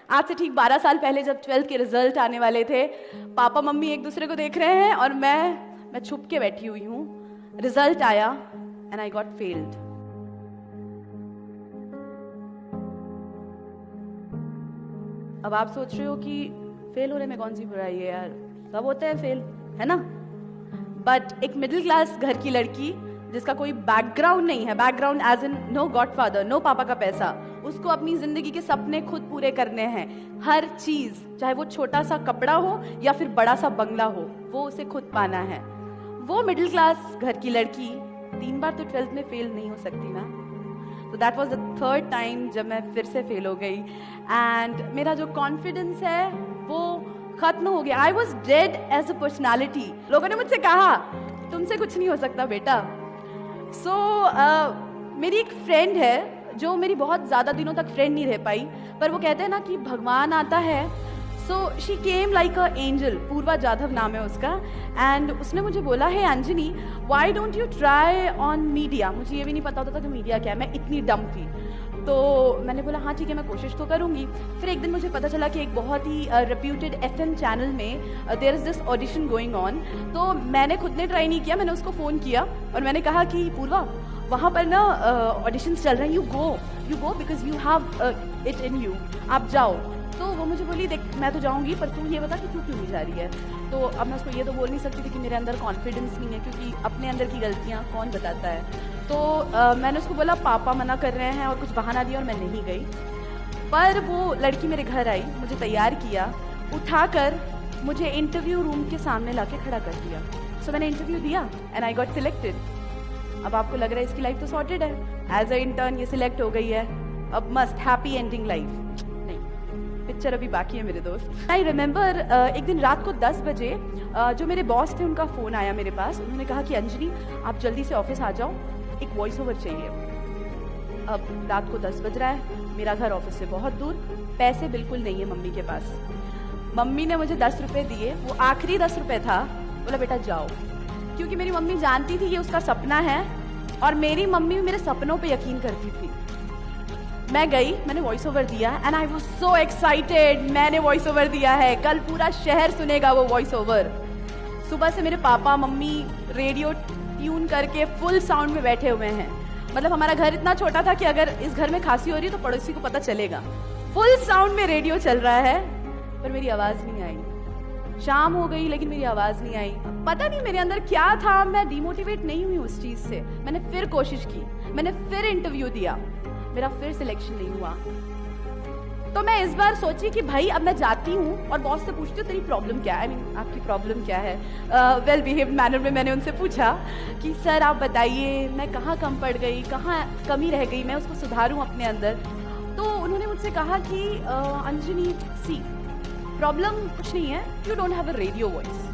आज से ठीक 12 साल पहले जब 12th के रिजल्ट आने वाले थे, पापा मम्मी एक दूसरे को देख रहे हैं और मैं छुप के बैठी हुई हूँ। रिजल्ट आया एंड आई गॉट फेल्ड। अब आप सोच रहे हो कि फेल होने में कौन सी बुराई है यार, सब होते हैं फेल, है ना। बट एक मिडिल क्लास घर की लड़की जिसका कोई बैकग्राउंड नहीं है, background as in no godfather, no पापा का पैसा, उसको अपनी जिंदगी के सपने खुद पूरे करने हैं। हर चीज, चाहे वो छोटा सा कपड़ा हो या फिर बड़ा सा बंगला हो, वो उसे खुद पाना है। वो मिडिल क्लास घर की लड़की 3 बार तो 12th में फेल नहीं हो सकती ना। तो that was the 3rd time जब मैं फिर से फेल हो गई एंड मेरा जो कॉन्फिडेंस है वो खत्म हो गया। I was dead as a personality. लोगों ने मुझसे कहा तुमसे कुछ नहीं हो सकता बेटा। सो मेरी एक फ्रेंड है जो मेरी बहुत ज़्यादा दिनों तक फ्रेंड नहीं रह पाई, पर वो कहते हैं ना कि भगवान आता है। So she came like an angel, Purva Jadhav नाम है उसका, एंड उसने मुझे बोला है Anjani why don't you try on media. मुझे ये भी नहीं पता होता था कि मीडिया क्या है, मैं इतनी डम थी। तो मैंने बोला हाँ ठीक है, मैं कोशिश तो करूँगी। फिर एक दिन मुझे पता चला कि एक बहुत ही रेप्यूटेड FM चैनल में there is this audition going on. तो मैंने खुद ने ट्राई नहीं किया, मैंने उसको फ़ोन किया और मैंने कहा कि पूर्वा वहाँ पर ना ऑडिशंस चल रहे हैं, you go because you have it in you, आप जाओ। तो वो मुझे बोली देख मैं तो जाऊँगी पर तू ये बता कि तू क्यों नहीं जा रही है। तो अब मैं उसको ये तो बोल नहीं सकती थी कि मेरे अंदर कॉन्फिडेंस नहीं है, क्योंकि अपने अंदर की गलतियाँ कौन बताता है। तो मैंने उसको बोला पापा मना कर रहे हैं और कुछ बहाना दिया और मैं नहीं गई। पर वो लड़की मेरे घर आई, मुझे तैयार किया, उठाकर मुझे इंटरव्यू रूम के सामने लाके खड़ा कर दिया। सो मैंने इंटरव्यू दिया एंड आई गॉट सिलेक्टेड। अब आपको लग रहा है इसकी लाइफ तो सॉर्टेड है, एज अ इंटर्न ये सिलेक्ट हो गई है, अब मस्त हैप्पी एंडिंग लाइफ। पिक्चर अभी बाकी है मेरे दोस्त। आई रिमेंबर एक दिन रात को 10 बजे जो मेरे बॉस थे उनका फ़ोन आया मेरे पास। उन्होंने कहा कि अंजलि आप जल्दी से ऑफिस आ जाओ, एक वॉइस ओवर चाहिए। अब रात को 10 बज रहा है, मेरा घर ऑफिस से बहुत दूर, पैसे बिल्कुल नहीं है मम्मी के पास। मम्मी ने मुझे 10 रुपये दिए, वो आखिरी 10 रुपये था। बोला बेटा जाओ, क्योंकि मेरी मम्मी जानती थी ये उसका सपना है और मेरी मम्मी मेरे सपनों पे यकीन करती थी। मैं गई, मैंने वॉइस ओवर दिया and I was so excited. मैंने वॉइस ओवर दिया है, कल पूरा शहर सुनेगा वो वॉइस ओवर। सुबह से मेरे पापा मम्मी रेडियो ट्यून करके फुल साउंड में बैठे हुए हैं। मतलब हमारा घर इतना छोटा था कि अगर इस घर में खांसी हो रही है तो पड़ोसी को पता चलेगा। फुल साउंड में रेडियो चल रहा है, पर मेरी आवाज नहीं आई। शाम हो गई लेकिन मेरी आवाज नहीं आई। पता नहीं मेरे अंदर क्या था, मैं डिमोटिवेट नहीं हुई उस चीज से। मैंने फिर कोशिश की, मैंने फिर इंटरव्यू दिया, मेरा फिर सिलेक्शन नहीं हुआ। तो मैं इस बार सोची कि भाई अब मैं जाती हूँ और बॉस से पूछती हूँ तेरी प्रॉब्लम क्या है, I mean, आपकी प्रॉब्लम क्या है। वेल बिहेव्ड मैनर में मैंने उनसे पूछा कि सर आप बताइए मैं कहाँ कम पड़ गई, कहाँ कमी रह गई, मैं उसको सुधारूँ अपने अंदर। तो उन्होंने मुझसे कहा कि अंजनी सी प्रॉब्लम कुछ नहीं है, you don't have a radio voice.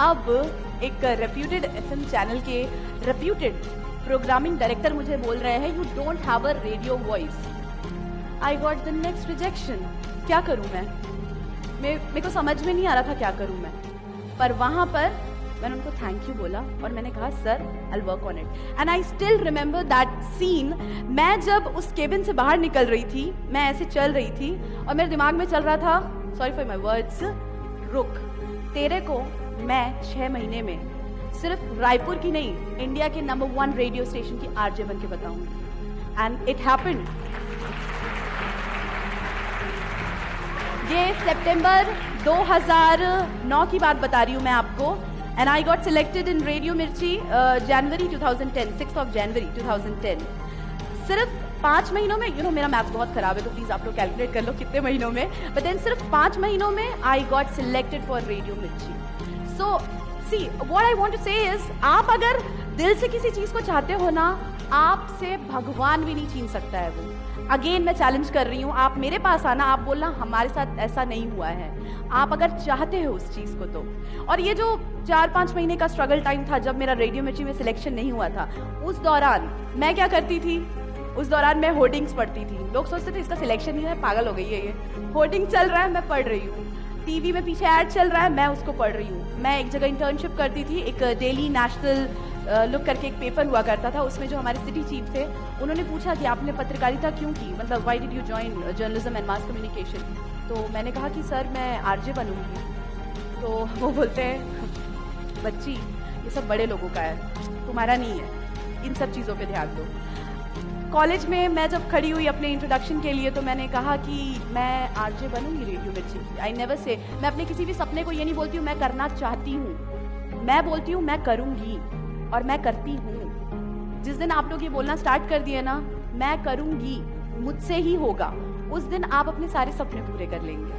अब एक रेप्यूटेड FM चैनल के रेप्यूटेड प्रोग्रामिंग डायरेक्टर मुझे बोल रहे हैं you don't have a radio voice. I got the next rejection. क्या करूं मैं? मेरे को समझ में नहीं आ रहा था क्या करूं मैं। पर वहां पर मैंने उनको थैंक यू बोला और मैंने कहा sir I work on it. And I still remember that scene. मैं जब उस केबिन से बाहर निकल रही थी, मैं ऐसे चल रही थी और मेरे दिमाग में चल रहा था, सॉरी फॉर माई वर्ड्स, रुक तेरे को मैं 6 महीने में सिर्फ रायपुर की नहीं, इंडिया के नंबर 1 रेडियो स्टेशन की आरजे बन के बताऊंगी। And it happened. ये सितंबर 2009 की बात बता रही हूँ मैं आपको। And I got selected in radio मिर्ची जनवरी 2010, 6 ऑफ जनवरी 2010। सिर्फ 5 महीनों में, यू नो मेरा मैथ बहुत खराब है तो प्लीज आप लोग कैलकुलेट कर लो कितने महीनों में, बट देन सिर्फ 5 महीनों में I got selected for radio Mirchi. So see what I want to say is, आप अगर दिल से किसी चीज को चाहते हो ना, आपसे भगवान भी नहीं छीन सकता है वो। अगेन मैं चैलेंज कर रही हूँ, आप मेरे पास आना, आप बोलना हमारे साथ ऐसा नहीं हुआ है, आप अगर चाहते हो उस चीज को तो। और ये जो 4-5 महीने का स्ट्रगल टाइम था जब मेरा रेडियो मिर्ची में सिलेक्शन नहीं हुआ था, उस दौरान मैं क्या करती थी, उस दौरान मैं होर्डिंग्स पढ़ती थी। लोग सोचते थे इसका सिलेक्शन नहीं है, पागल हो गई है ये, होर्डिंग चल रहा है मैं पढ़ रही हूँ। टीवी में पीछे ऐड चल रहा है, मैं उसको पढ़ रही हूँ। मैं एक जगह इंटर्नशिप करती थी, एक डेली नेशनल लुक करके एक पेपर हुआ करता था, उसमें जो हमारे सिटी चीफ थे उन्होंने पूछा कि आपने पत्रकारिता क्यों की, मतलब why did you join journalism and mass communication. तो मैंने कहा कि सर मैं आरजे बनूंगी। तो वो बोलते हैं बच्ची ये सब बड़े लोगों का है, तुम्हारा नहीं है, इन सब चीज़ों पे ध्यान दो। कॉलेज में मैं जब खड़ी हुई अपने इंट्रोडक्शन के लिए तो मैंने कहा कि मैं आरजे बनूंगी रेडियो मिर्ची की। आई नेवर से, मैं अपने किसी भी सपने को ये नहीं बोलती हूँ मैं करना चाहती हूँ, मैं बोलती हूँ मैं करूँगी और मैं करती हूँ। जिस दिन आप लोग ये बोलना स्टार्ट कर दिए ना मैं करूँगी, मुझसे ही होगा, उस दिन आप अपने सारे सपने पूरे कर लेंगे।